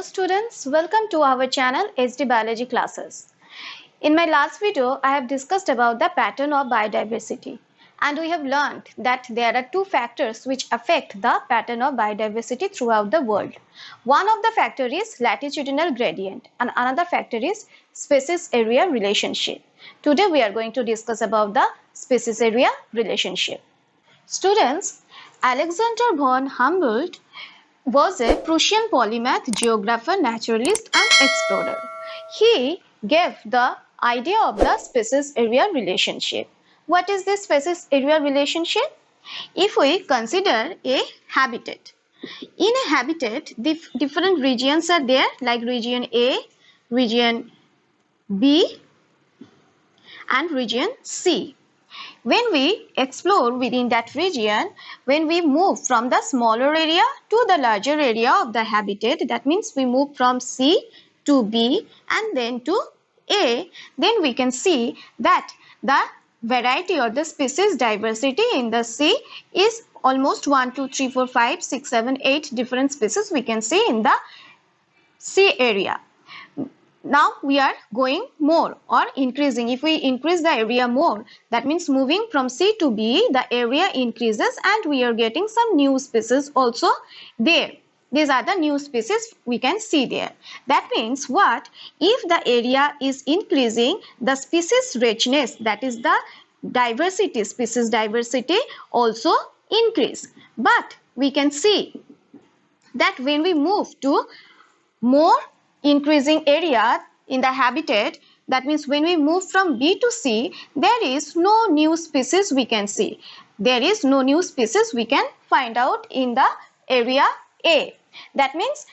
students, welcome to our channel HD Biology classes. In my last video, I have discussed about the pattern of biodiversity, and we have learned that there are two factors which affect the pattern of biodiversity throughout the world. One of the factor is latitudinal gradient and another factor is species area relationship. Today we are going to discuss about the species area relationship. Students, Alexander von Humboldt was a Prussian polymath, geographer, naturalist and explorer. He gave the idea of the species area relationship. What is this species area relationship? If we consider a habitat, in a habitat different regions are there like region A, region B and region C. When we explore within that region, when we move from the smaller area to the larger area of the habitat, that means we move from C to B and then to A, then we can see that the variety or the species diversity in the C is almost 1, 2, 3, 4, 5, 6, 7, 8 different species we can see in the C area. Now we are going more or increasing. If we increase the area more, that means moving from C to B, the area increases and we are getting some new species also there. These are the new species we can see there. That means what? If the area is increasing, the species richness, that is the diversity, species diversity also increase. But we can see that when we move to more increasing area in the habitat, that means when we move from B to C, there is no new species we can see. There is no new species we can find out in the area A. That means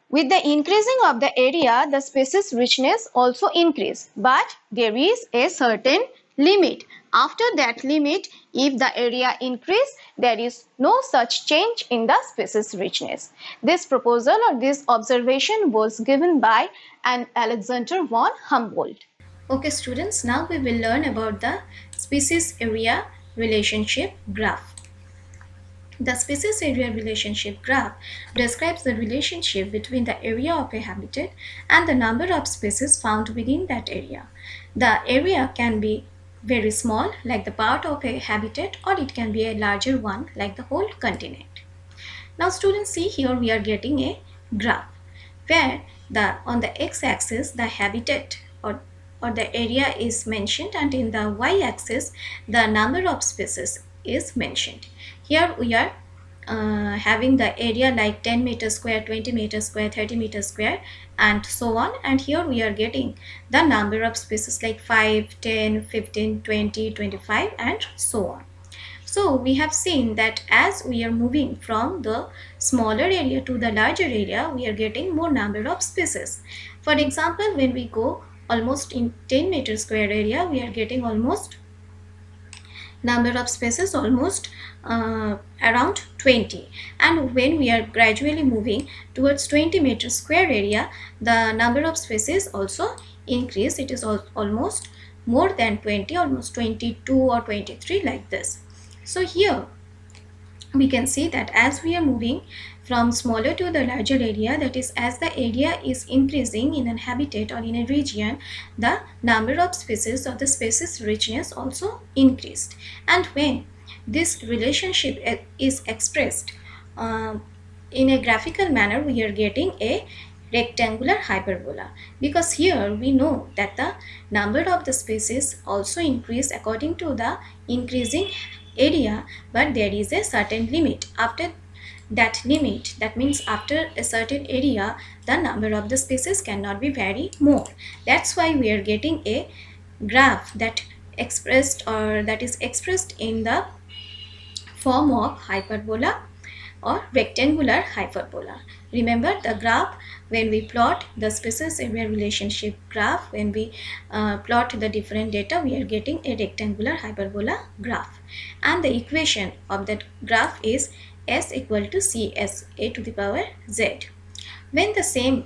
with the increasing of the area, the species richness also increase, but there is a certain limit. After that limit, if the area increase, there is no such change in the species richness. This proposal or this observation was given by an Alexander von Humboldt. Okay students, now we will learn about the species area relationship graph. The species area relationship graph describes the relationship between the area of a habitat and the number of species found within that area. The area can be very small like the part of a habitat, or it can be a larger one like the whole continent. Now students, see here we are getting a graph where on the x-axis the habitat or the area is mentioned, and in the y-axis the number of species is mentioned. Here we are having the area like 10 meters square, 20 meters square, 30 meters square and so on, and here we are getting the number of species like 5, 10, 15, 20, 25 and so on. So we have seen that as we are moving from the smaller area to the larger area, we are getting more number of species. For example, when we go almost in 10 meters square area, we are getting almost number of species almost around 20, and when we are gradually moving towards 20 meters square area, the number of species also increase. It is almost more than 20, almost 22 or 23 like this. So here we can see that as we are moving from smaller to the larger area, that is as the area is increasing in a habitat or in a region, the number of species or the species richness also increased. And when this relationship is expressed in a graphical manner, we are getting a rectangular hyperbola, because here we know that the number of the species also increase according to the increasing area, but there is a certain limit. After that limit, that means after a certain area, the number of the species cannot be very more. That's why we are getting a graph that is expressed in the form of hyperbola or rectangular hyperbola. Remember the graph, when we plot the species area relationship graph, when we plot the different data, we are getting a rectangular hyperbola graph, and the equation of that graph is s equal to cs a to the power z. When the same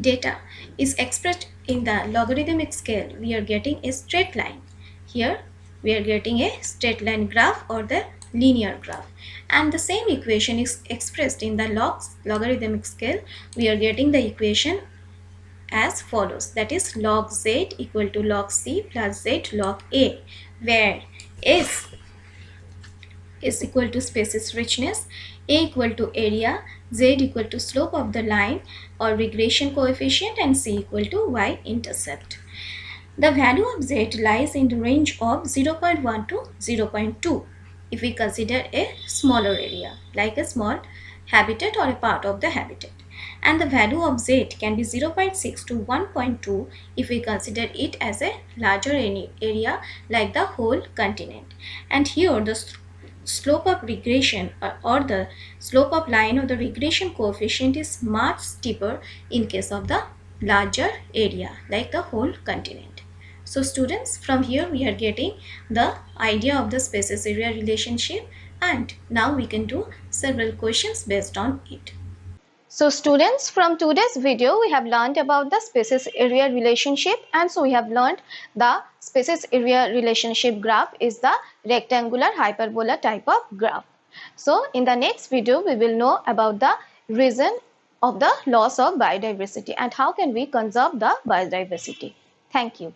data is expressed in the logarithmic scale, we are getting a straight line. Here we are getting a straight line graph or the linear graph. And the same equation is expressed in the logarithmic scale. We are getting the equation as follows, that is log z equal to log c plus z log a, where s is equal to space's richness, a equal to area, z equal to slope of the line or regression coefficient, and c equal to y-intercept. The value of z lies in the range of 0.1 to 0.2 if we consider a smaller area like a small habitat or a part of the habitat, and the value of z can be 0.6 to 1.2 if we consider it as a larger area like the whole continent. And here the slope of regression or the slope of line of the regression coefficient is much steeper in case of the larger area like the whole continent. So students, from here we are getting the idea of the species area relationship, and now we can do several questions based on it. So students, from today's video we have learned about the species area relationship, and so we have learned the species area relationship graph is the rectangular hyperbola type of graph. So in the next video we will know about the reason of the loss of biodiversity and how can we conserve the biodiversity. Thank you.